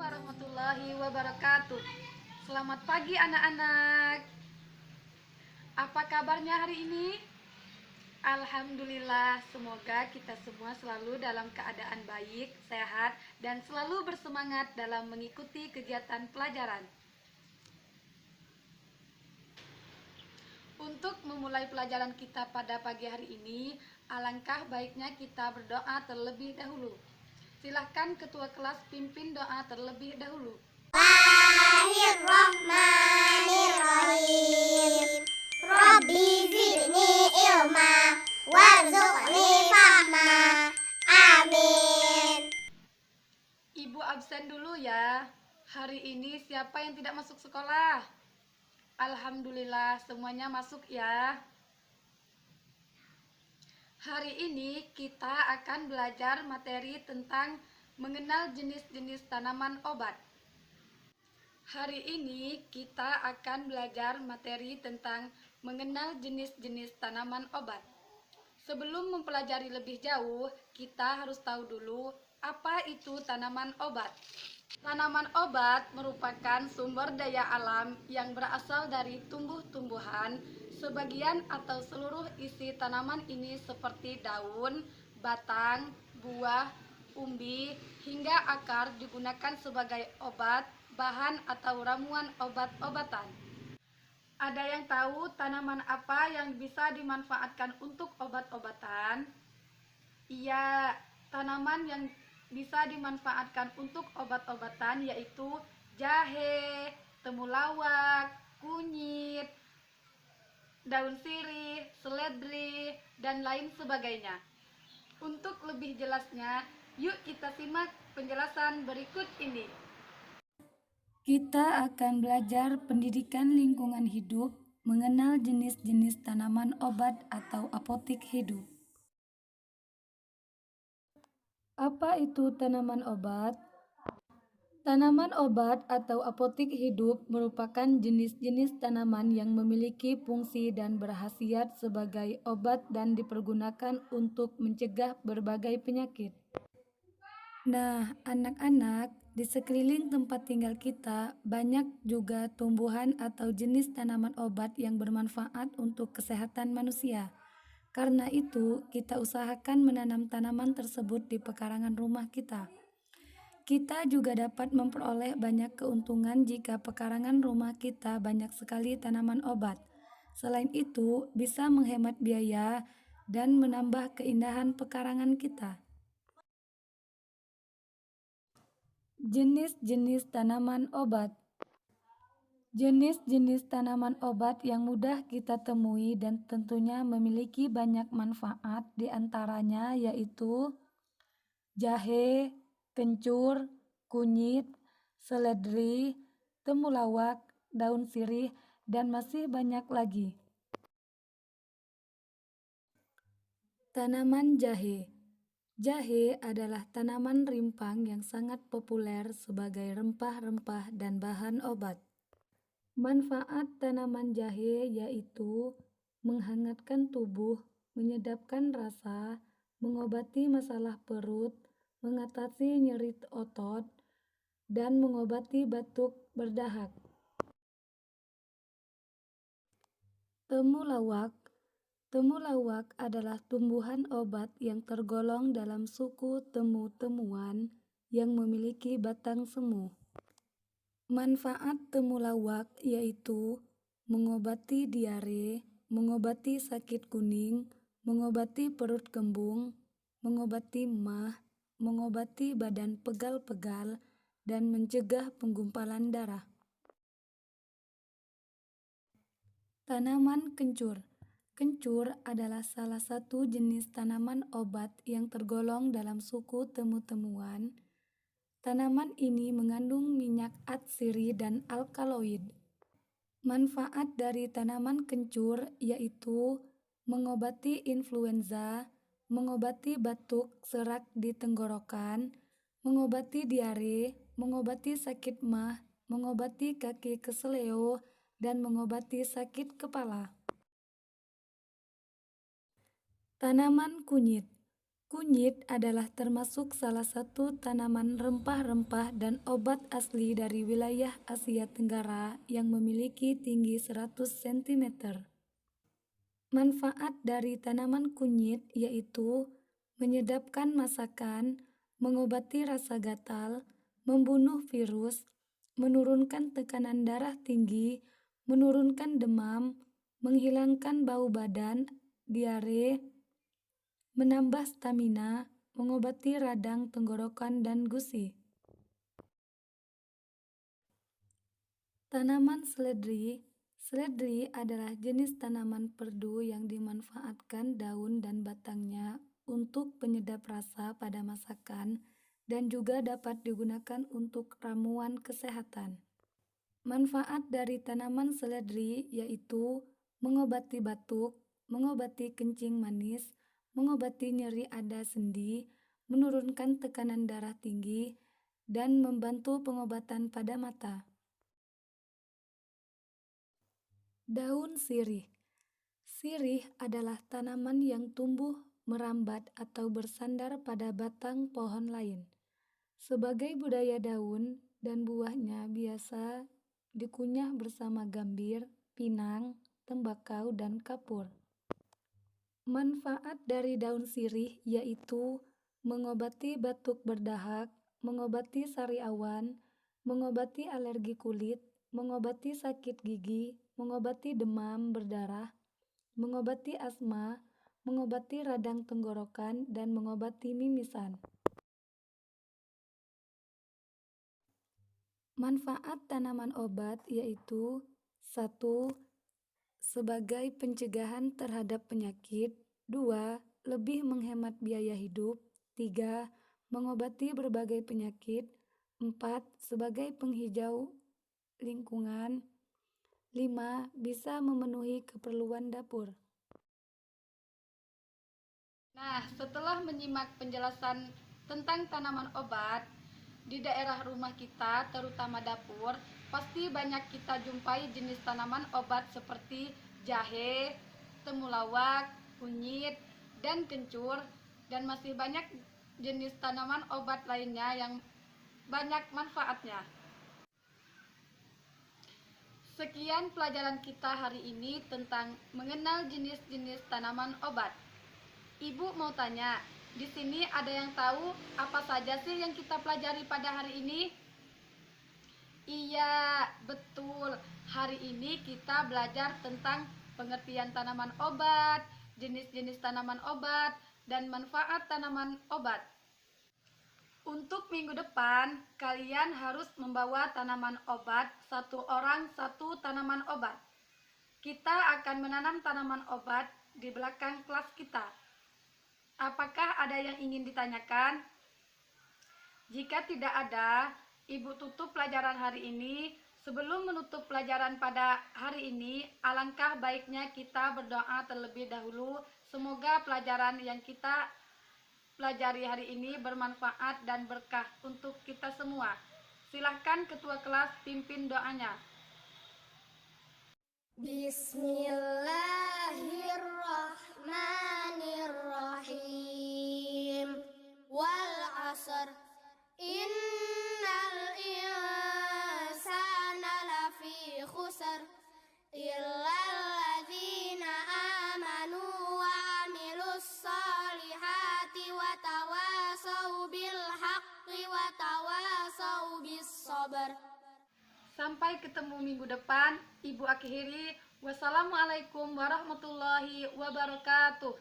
warahmatullahi wabarakatuh. Selamat pagi anak-anak. Apa kabarnya hari ini? Alhamdulillah, semoga kita semua selalu dalam keadaan baik, sehat, dan selalu bersemangat dalam mengikuti kegiatan pelajaran. Untuk memulai pelajaran kita pada pagi hari ini, alangkah baiknya kita berdoa terlebih dahulu. Silahkan ketua kelas pimpin doa terlebih dahulu. Bismillahirrahmanirrahim. Rabbi zidni ilma warzuqni fahma. Amin. Ibu absen dulu ya. Hari ini siapa yang tidak masuk sekolah? Alhamdulillah semuanya masuk ya. Hari ini kita akan belajar materi tentang mengenal jenis-jenis tanaman obat. Hari ini kita akan belajar materi tentang mengenal jenis-jenis tanaman obat. Sebelum mempelajari lebih jauh, kita harus tahu dulu apa itu tanaman obat. Tanaman obat merupakan sumber daya alam yang berasal dari tumbuh-tumbuhan. Sebagian atau seluruh isi tanaman ini seperti daun, batang, buah, umbi, hingga akar digunakan sebagai obat, bahan atau ramuan obat-obatan. Ada yang tahu tanaman apa yang bisa dimanfaatkan untuk obat-obatan? Iya, tanaman yang bisa dimanfaatkan untuk obat-obatan yaitu jahe, temulawak, kunyit, daun sirih, seledri, dan lain sebagainya. Untuk lebih jelasnya, yuk kita simak penjelasan berikut ini. Kita akan belajar pendidikan lingkungan hidup, mengenal jenis-jenis tanaman obat atau apotik hidup. Apa itu tanaman obat? Tanaman obat atau apotik hidup merupakan jenis-jenis tanaman yang memiliki fungsi dan berkhasiat sebagai obat dan dipergunakan untuk mencegah berbagai penyakit. Nah, anak-anak, di sekeliling tempat tinggal kita banyak juga tumbuhan atau jenis tanaman obat yang bermanfaat untuk kesehatan manusia. Karena itu, kita usahakan menanam tanaman tersebut di pekarangan rumah kita. Kita juga dapat memperoleh banyak keuntungan jika pekarangan rumah kita banyak sekali tanaman obat. Selain itu, bisa menghemat biaya dan menambah keindahan pekarangan kita. Jenis-jenis tanaman obat. Jenis-jenis tanaman obat yang mudah kita temui dan tentunya memiliki banyak manfaat diantaranya yaitu jahe, kencur, kunyit, seledri, temulawak, daun sirih, dan masih banyak lagi. Tanaman jahe. Jahe adalah tanaman rimpang yang sangat populer sebagai rempah-rempah dan bahan obat. Manfaat tanaman jahe yaitu menghangatkan tubuh, menyedapkan rasa, mengobati masalah perut, mengatasi nyeri otot, dan mengobati batuk berdahak. Temulawak. Temulawak adalah tumbuhan obat yang tergolong dalam suku temu-temuan yang memiliki batang semu. Manfaat temulawak yaitu mengobati diare, mengobati sakit kuning, mengobati perut kembung, mengobati emah, mengobati badan pegal-pegal, dan mencegah penggumpalan darah. Tanaman kencur. Kencur adalah salah satu jenis tanaman obat yang tergolong dalam suku temu-temuan. Tanaman ini mengandung minyak atsiri dan alkaloid. Manfaat dari tanaman kencur yaitu mengobati influenza, mengobati batuk serak di tenggorokan, mengobati diare, mengobati sakit mah, mengobati kaki keseleo, dan mengobati sakit kepala. Tanaman kunyit. Kunyit adalah termasuk salah satu tanaman rempah-rempah dan obat asli dari wilayah Asia Tenggara yang memiliki tinggi 100 cm. Manfaat dari tanaman kunyit yaitu menyedapkan masakan, mengobati rasa gatal, membunuh virus, menurunkan tekanan darah tinggi, menurunkan demam, menghilangkan bau badan, diare, menambah stamina, mengobati radang tenggorokan dan gusi. Tanaman seledri. Seledri adalah jenis tanaman perdu yang dimanfaatkan daun dan batangnya untuk penyedap rasa pada masakan dan juga dapat digunakan untuk ramuan kesehatan. Manfaat dari tanaman seledri yaitu mengobati batuk, mengobati kencing manis, mengobati nyeri ada sendi, menurunkan tekanan darah tinggi, dan membantu pengobatan pada mata. Daun sirih. Sirih adalah tanaman yang tumbuh merambat atau bersandar pada batang pohon lain. Sebagai budaya daun dan buahnya biasa dikunyah bersama gambir, pinang, tembakau, dan kapur. Manfaat dari daun sirih yaitu mengobati batuk berdahak, mengobati sariawan, mengobati alergi kulit, mengobati sakit gigi, mengobati demam berdarah, mengobati asma, mengobati radang tenggorokan, dan mengobati mimisan. Manfaat tanaman obat yaitu 1. Sebagai pencegahan terhadap penyakit. 2. Lebih menghemat biaya hidup. 3. Mengobati berbagai penyakit. 4. Sebagai penghijau lingkungan. 5. Bisa memenuhi keperluan dapur. Nah, setelah menyimak penjelasan tentang tanaman obat, di daerah rumah kita, terutama dapur, pasti banyak kita jumpai jenis tanaman obat seperti jahe, temulawak, kunyit, dan kencur, dan masih banyak jenis tanaman obat lainnya yang banyak manfaatnya. Sekian pelajaran kita hari ini tentang mengenal jenis-jenis tanaman obat. Ibu mau tanya, di sini ada yang tahu apa saja sih yang kita pelajari pada hari ini? Iya, betul. Hari ini kita belajar tentang pengertian tanaman obat, jenis-jenis tanaman obat, dan manfaat tanaman obat. Untuk minggu depan, kalian harus membawa tanaman obat, satu orang satu tanaman obat. Kita akan menanam tanaman obat di belakang kelas kita. Apakah ada yang ingin ditanyakan? Jika tidak ada, Ibu tutup pelajaran hari ini. Sebelum menutup pelajaran pada hari ini, alangkah baiknya kita berdoa terlebih dahulu. Semoga pelajaran yang kita pelajari hari ini bermanfaat dan berkah untuk kita semua. Silahkan ketua kelas pimpin doanya. Bismillahirrahmanirrahim. Wal 'asr. Innal insana lafi khusr illal ladzina amanu wa 'amilus solihati wa tawasau bil haqqi wa tawasau bis sabr. Sampai ketemu minggu depan. Ibu akhiri. Wassalamualaikum warahmatullahi wabarakatuh.